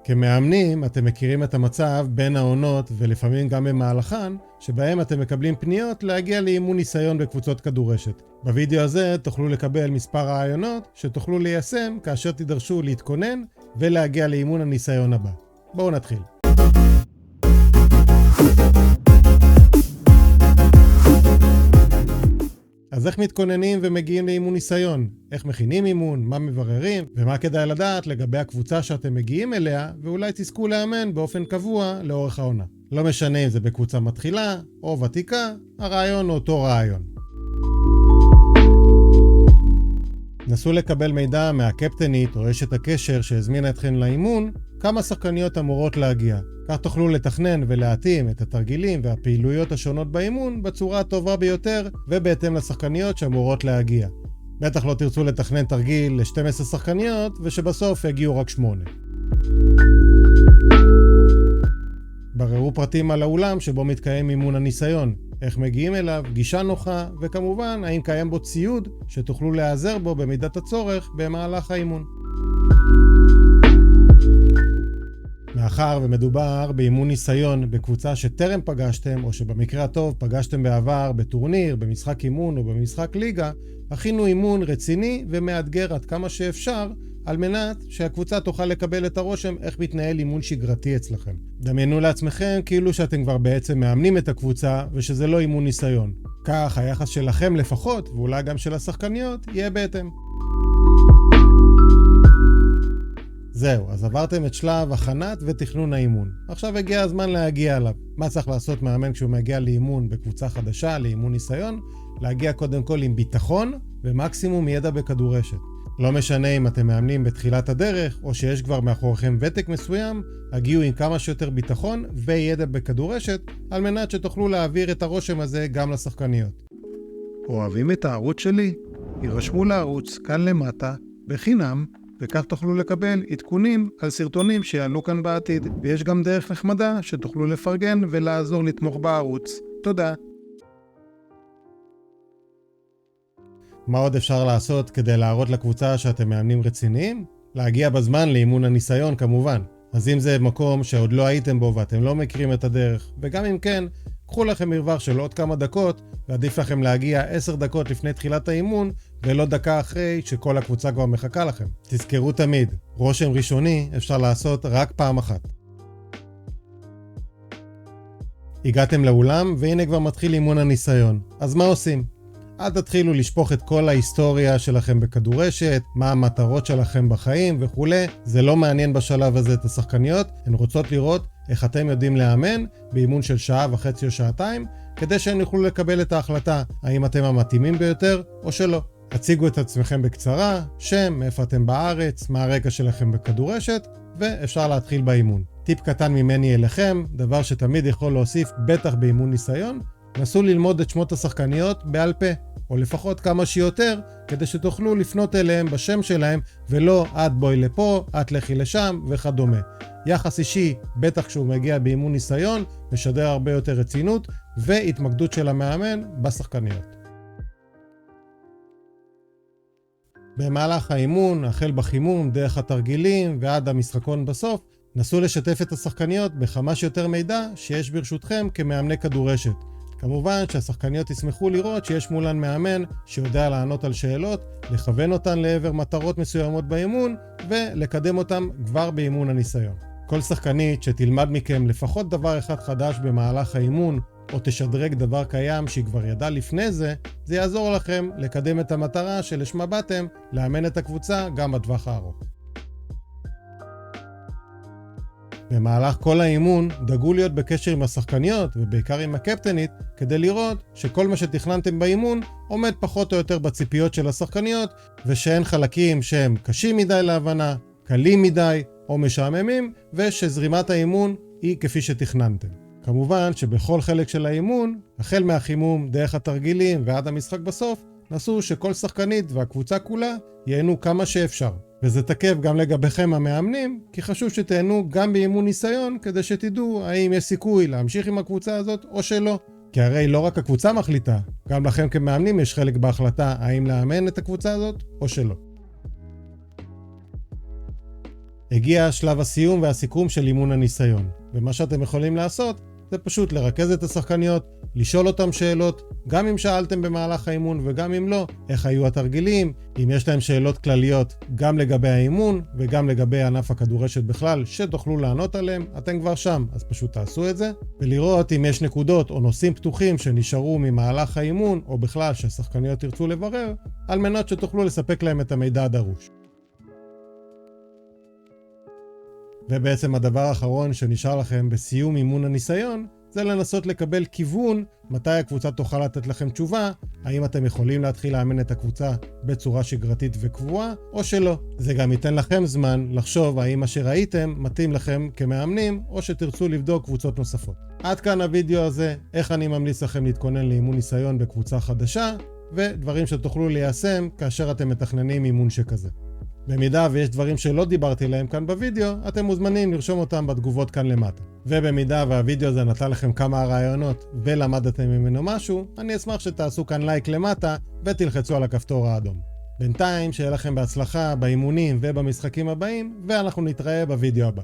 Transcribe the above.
כמאמנים אתם מכירים את המצב בין העונות ולפעמים גם במהלכן, שבהם אתם מקבלים פניות להגיע לאימון ניסיון בקבוצות כדורשת. בווידאו הזה תוכלו לקבל מספר רעיונות שתוכלו ליישם כאשר תידרשו להתכונן ולהגיע לאימון הניסיון הבא. בואו נתחיל. אז איך מתכוננים ומגיעים לאימון ניסיון? איך מכינים אימון? מה מבררים? ומה כדאי לדעת לגבי הקבוצה שאתם מגיעים אליה, ואולי תזכו לאמן באופן קבוע לאורך העונה. לא משנה אם זה בקבוצה מתחילה או ותיקה, הרעיון הוא אותו רעיון. נסו לקבל מידע מהקפטנית או אשת הקשר שהזמינה אתכם לאימון, כמה שחקניות אמורות להגיע. כך תוכלו לתכנן ולהתאים את התרגילים והפעילויות השונות באימון בצורה הטובה ביותר ובהתאם לשחקניות שאמורות להגיע. בטח לא תרצו לתכנן תרגיל ל-12 שחקניות ושבסוף יגיעו רק 8. בררו פרטים על האולם שבו מתקיים אימון הניסיון, איך מגיעים אליו, גישה נוחה, וכמובן האם קיים בו ציוד שתוכלו להיעזר בו במידת הצורך במהלך האימון. מאחר ומדובר באימון ניסיון בקבוצה שטרם פגשתם, או שבמקרה הטוב פגשתם בעבר בטורניר, במשחק אימון או במשחק ליגה, הכינו אימון רציני ומאתגר עד כמה שאפשר, על מנת שהקבוצה תוכל לקבל את הרושם איך מתנהל אימון שגרתי אצלכם. דמיינו לעצמכם כאילו שאתם כבר בעצם מאמנים את הקבוצה ושזה לא אימון ניסיון. כך היחס שלכם לפחות, ואולי גם של השחקניות, יהיה בהתאם. זהו, אז עברתם את שלב הכנת ותכנון האימון. עכשיו הגיע הזמן להגיע אליו. מה צריך לעשות מאמן כשהוא מגיע לאימון בקבוצה חדשה, לאימון ניסיון? להגיע קודם כל עם ביטחון ומקסימום ידע בכדורשת. לא משנה אם אתם מאמנים בתחילת הדרך או שיש כבר מאחוריכם ותק מסוים, הגיעו עם כמה שיותר ביטחון וידע בכדורשת על מנת שתוכלו להעביר את הרושם הזה גם לשחקניות. אוהבים את הערוץ שלי? יירשמו לערוץ כאן למטה בחינם, וכך תוכלו לקבל עדכונים על סרטונים שיעלו כאן בעתיד. ויש גם דרך נחמדה שתוכלו לפרגן ולעזור לתמוך בערוץ. תודה. מה עוד אפשר לעשות כדי להראות לקבוצה שאתם מאמנים רציניים? להגיע בזמן לאימון הניסיון כמובן. אז אם זה מקום שעוד לא הייתם בו ואתם לא מכירים את הדרך, וגם אם כן, קחו לכם מרווח של עוד כמה דקות, ועדיף לכם להגיע 10 דקות לפני תחילת האימון, ולא דקה אחרי שכל הקבוצה כבר מחכה לכם. תזכרו תמיד, רושם ראשוני אפשר לעשות רק פעם אחת. הגעתם לאולם, והנה כבר מתחיל אימון הניסיון. אז מה עושים? אל תתחילו לשפוך את כל ההיסטוריה שלכם בכדורשת, מה המטרות שלכם בחיים וכו'. זה לא מעניין בשלב הזה את השחקניות, הן רוצות לראות איך אתם יודעים לאמן באימון של שעה וחצי או שעתיים, כדי שהן יוכלו לקבל את ההחלטה האם אתם המתאימים ביותר או שלא. הציגו את עצמכם בקצרה, שם, איפה אתם בארץ, מה הרקע שלכם בכדורשת, ואפשר להתחיל באימון. טיפ קטן ממני אליכם, דבר שתמיד יכול להוסיף בטח באימון ניסיון, נסו ללמוד את שמות השחקניות בעל פה, או לפחות כמה שיותר, כדי שתוכלו לפנות אליהם בשם שלהם, ולא את בואי לפה, את לכי לשם וכדומה. יחס אישי, בטח כשהוא מגיע באימון ניסיון, משדר הרבה יותר רצינות והתמקדות של המאמן בשחקניות. במהלך האימון, החל בחימום, דרך התרגילים ועד המשחקון בסוף, נסו לשתף את השחקניות בכמה שיותר מידע שיש ברשותכם כמאמני כדורשת. כמובן שהשחקניות ישמחו לראות שיש מולן מאמן שיודע לענות על שאלות, לכוון אותן לעבר מטרות מסוימות באימון ולקדם אותן כבר באימון הניסיון. כל שחקנית שתלמד מכם לפחות דבר אחד חדש במהלך האימון או תשדרג דבר קיים שהיא כבר ידעה לפני זה, זה יעזור לכם לקדם את המטרה שלשמה באתם, לאמן את הקבוצה גם בטווח הארוך. במהלך כל האימון דאגו להיות בקשר עם השחקניות ובעיקר עם הקפטנית כדי לראות שכל מה שתכננתם באימון עומד פחות או יותר בציפיות של השחקניות ושאין חלקים שהם קשים מדי להבנה, קלים מדי או משעממים ושזרימת האימון היא כפי שתכננתם. כמובן שבכל חלק של האימון, החל מהחימום, דרך התרגילים ועד המשחק בסוף, נסו שכל שחקנית והקבוצה כולה ייהנו כמה שאפשר. וזה תקף גם לגביכם המאמנים, כי חשוב שתהנו גם באימון ניסיון כדי שתדעו האם יש סיכוי להמשיך עם הקבוצה הזאת או שלא. כי הרי לא רק הקבוצה מחליטה, גם לכם כמאמנים יש חלק בהחלטה האם לאמן את הקבוצה הזאת או שלא. הגיע שלב הסיום והסיכום של אימון הניסיון, ומה שאתם יכולים לעשות זה פשוט לרכז את השחקניות, לשאול אותם שאלות, גם אם שאלתם במהלך האימון וגם אם לא, איך היו התרגילים, אם יש להם שאלות כלליות גם לגבי האימון וגם לגבי ענף הכדורשת בכלל, שתוכלו לענות עליהם, אתם כבר שם, אז פשוט תעשו את זה, ולראות אם יש נקודות או נושאים פתוחים שנשארו ממהלך האימון, או בכלל שהשחקניות ירצו לברר, על מנת שתוכלו לספק להם את המידע הדרוש. ובעצם הדבר האחרון שנשאר לכם בסיום אימון הניסיון, זה לנסות לקבל כיוון מתי הקבוצה תוכל לתת לכם תשובה, האם אתם יכולים להתחיל לאמן את הקבוצה בצורה שגרתית וקבועה, או שלא. זה גם ייתן לכם זמן לחשוב האם מה שראיתם מתאים לכם כמאמנים, או שתרצו לבדוק קבוצות נוספות. עד כאן הווידאו הזה, איך אני ממליץ לכם להתכונן לאימון ניסיון בקבוצה חדשה, ודברים שתוכלו ליישם כאשר אתם מתכננים אימון שכזה. במידה ויש דברים שלא דיברתי להם כאן בווידאו, אתם מוזמנים לרשום אותם בתגובות כאן למטה. ובמידה והווידאו הזה נתן לכם כמה רעיונות ולמדתם ממנו משהו, אני אשמח שתעשו כאן לייק למטה ותלחצו על הכפתור האדום. בינתיים שיהיה לכם בהצלחה באימונים ובמשחקים הבאים, ואנחנו נתראה בווידאו הבא.